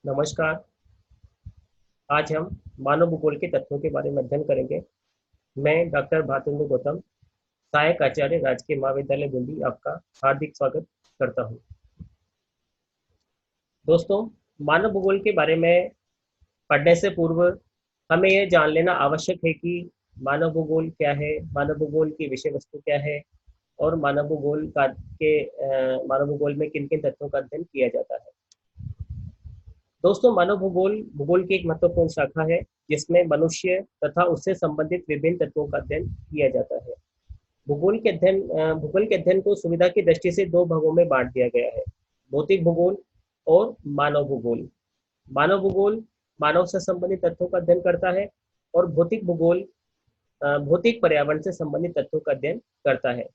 नमस्कार। आज हम मानव भूगोल के तत्वों के बारे में अध्ययन करेंगे। मैं डॉक्टर भारतेंदु गौतम, सहायक आचार्य, राजकीय महाविद्यालय बूंदी, आपका हार्दिक स्वागत करता हूं। दोस्तों, मानव भूगोल के बारे में पढ़ने से पूर्व हमें यह जान लेना आवश्यक है कि मानव भूगोल क्या है, मानव भूगोल की विषय वस्तु क्या है और मानव भूगोल में किन किन तत्वों का अध्ययन किया जाता है। दोस्तों, मानव भूगोल भूगोल की एक महत्वपूर्ण शाखा है जिसमें मनुष्य तथा उससे संबंधित विभिन्न तत्वों का अध्ययन किया जाता है। भूगोल के अध्ययन को सुविधा की दृष्टि से दो भागों में बांट दिया गया है: भौतिक भूगोल और मानव भूगोल। मानव भूगोल मानव से संबंधित तत्वों का अध्ययन करता है और भौतिक भूगोल भौतिक पर्यावरण से संबंधित तत्वों का अध्ययन करता है।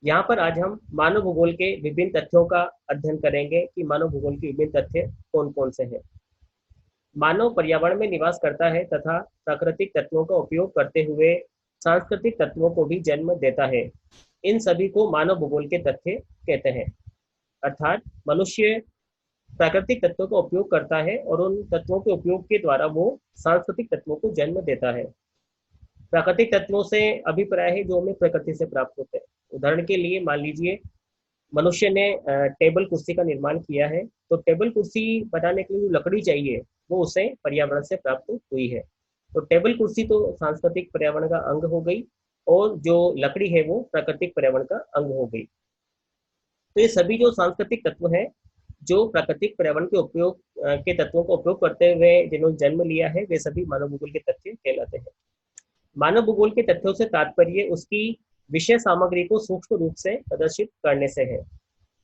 यहाँ पर आज हम मानव भूगोल के विभिन्न तथ्यों का अध्ययन करेंगे कि मानव भूगोल के विभिन्न तथ्य कौन कौन से हैं। मानव पर्यावरण में निवास करता है तथा प्राकृतिक तत्वों का उपयोग करते हुए सांस्कृतिक तत्वों को भी जन्म देता है। इन सभी को मानव भूगोल के तथ्य कहते हैं। अर्थात मनुष्य प्राकृतिक तत्वों का उपयोग करता है और उन तत्वों के उपयोग के द्वारा वो सांस्कृतिक तत्वों को जन्म देता है। प्राकृतिक तत्वों से अभिप्राय है जो हमें प्रकृति से प्राप्त होते हैं। उदाहरण के लिए मान लीजिए मनुष्य ने टेबल कुर्सी का निर्माण किया है, तो टेबल कुर्सी बनाने के लिए जो लकड़ी चाहिए वो उसे पर्यावरण से प्राप्त हुई है। तो टेबल कुर्सी तो सांस्कृतिक पर्यावरण का अंग हो गई और जो लकड़ी है वो प्राकृतिक पर्यावरण का अंग हो गई। तो ये सभी जो सांस्कृतिक तत्व हैं जो प्राकृतिक पर्यावरण के उपयोग के तत्वों का उपयोग करते हुए जिन्होंने जन्म लिया है, वे सभी मानव भूगोल के तथ्य कहलाते हैं। मानव भूगोल के तथ्यों से तात्पर्य उसकी विषय सामग्री को सूक्ष्म रूप से प्रदर्शित करने से है।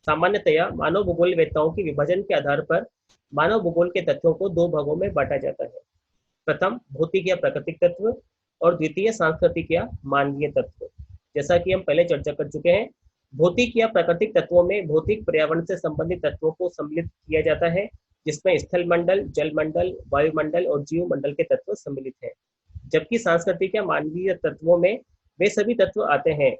सामान्यतया मानव भूगोलवेत्ताओं के विभाजन के आधार पर मानव भूगोल के तथ्यों को दो भागों में बांटा जाता है: प्रथम भौतिक या प्राकृतिक तत्व और द्वितीय सांस्कृतिक या मानवीय तत्व। जैसा कि हम पहले चर्चा कर चुके हैं, भौतिक या प्राकृतिक तत्वों में भौतिक पर्यावरण से संबंधित तत्वों को सम्मिलित किया जाता है, जिसमें स्थल मंडल, जल मंडल, वायुमंडल और जीव मंडल के तत्व सम्मिलित हैं। जबकि सांस्कृतिक या मानवीय तत्वों में वे सभी तत्व आते हैं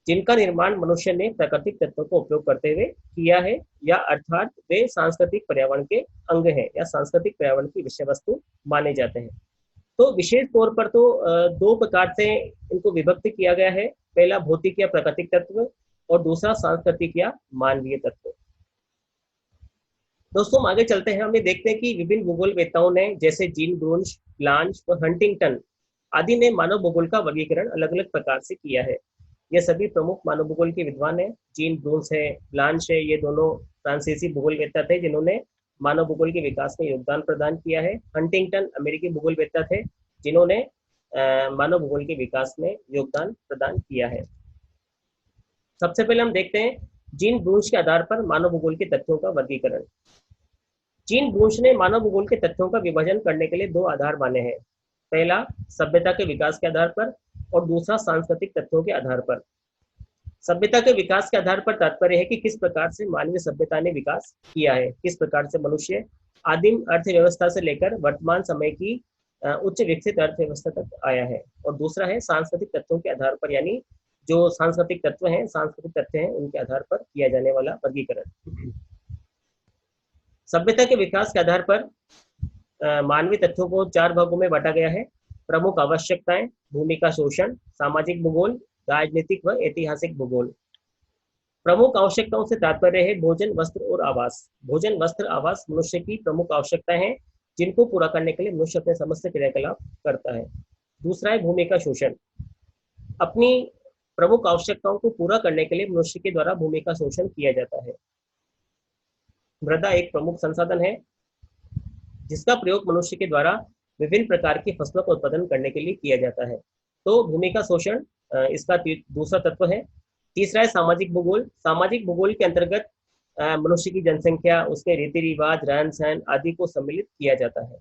जिनका निर्माण मनुष्य ने प्राकृतिक तत्वों का उपयोग करते हुए किया है, या अर्थात वे सांस्कृतिक पर्यावरण के अंग हैं या सांस्कृतिक पर्यावरण की विषय वस्तु माने जाते हैं। तो विशेष तौर पर तो दो प्रकार से इनको विभक्त किया गया है: पहला भौतिक या प्राकृतिक तत्व और दूसरा सांस्कृतिक या मानवीय तत्व। दोस्तों, हम आगे चलते हैं। हम ये देखते हैं कि विभिन्न भूगोलवेत्ताओं ने, जैसे जीन ब्रूनश, ब्लांच और हंटिंगटन आदि ने मानव भूगोल का वर्गीकरण अलग अलग प्रकार से किया है। ये सभी प्रमुख मानव भूगोल के विद्वान हैं। जीन ब्रूनस है, ब्लांच है, ये दोनों फ्रांसीसी भूगोलवेत्ता थे जिन्होंने मानव भूगोल के विकास में योगदान प्रदान किया है। हंटिंगटन अमेरिकी भूगोलवेत्ता थे जिन्होंने मानव भूगोल के विकास में योगदान प्रदान किया है। सबसे पहले हम देखते हैं जीन ब्रूनस के आधार पर मानव भूगोल के तथ्यों का वर्गीकरण। जीन ब्रूनस ने मानव भूगोल के तथ्यों का विभाजन करने के लिए दो आधार माने हैं: पहला सभ्यता के विकास के आधार पर और दूसरा सांस्कृतिक तत्वों के आधार पर। सभ्यता के विकास के आधार पर तात्पर्य है कि किस प्रकार से मानवीय सभ्यता ने विकास किया है, किस प्रकार से मनुष्य आदिम अर्थव्यवस्था से लेकर वर्तमान समय की उच्च विकसित अर्थव्यवस्था तक आया है। और दूसरा है सांस्कृतिक तत्वों के आधार पर, यानी जो सांस्कृतिक तत्व हैं, सांस्कृतिक तथ्य हैं, उनके आधार पर किया जाने वाला वर्गीकरण। सभ्यता के विकास के आधार पर मानवीय तथ्यों को चार भागों में बांटा गया है: प्रमुख आवश्यकताएं, भूमि का शोषण, सामाजिक भूगोल, राजनीतिक व ऐतिहासिक भूगोल। प्रमुख आवश्यकताओं से तात्पर्य है भोजन, वस्त्र और आवास। भोजन, वस्त्र, आवास मनुष्य की प्रमुख आवश्यकताएं हैं जिनको पूरा करने के लिए मनुष्य अपने समस्त क्रियाकलाप करता है। दूसरा है भूमि का शोषण। अपनी प्रमुख आवश्यकताओं को पूरा करने के लिए मनुष्य के द्वारा भूमि का शोषण किया जाता है। मृदा एक प्रमुख संसाधन है जिसका प्रयोग मनुष्य के द्वारा विभिन्न प्रकार की फसलों का उत्पादन करने के लिए किया जाता है। तो भूमि का शोषण इसका दूसरा तत्व है। तीसरा है सामाजिक भूगोल। सामाजिक भूगोल के अंतर्गत मनुष्य की जनसंख्या, उसके रीति रिवाज, रहन सहन आदि को सम्मिलित किया जाता है।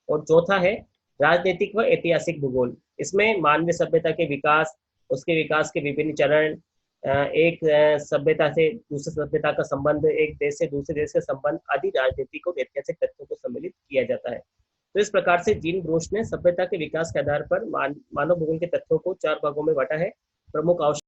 और चौथा है राजनीतिक व ऐतिहासिक भूगोल। इसमें मानवीय सभ्यता के विकास, उसके विकास के विभिन्न चरण, एक सभ्यता से दूसरी सभ्यता का संबंध, एक देश से दूसरे देश का संबंध आदि राजनीतिक और ऐतिहासिक तथ्यों को सम्मिलित किया जाता है। तो इस प्रकार से जीन ब्रूनस ने सभ्यता के विकास के आधार पर मानव भूगोल के तथ्यों को चार भागों में बांटा है: प्रमुख आवश्यक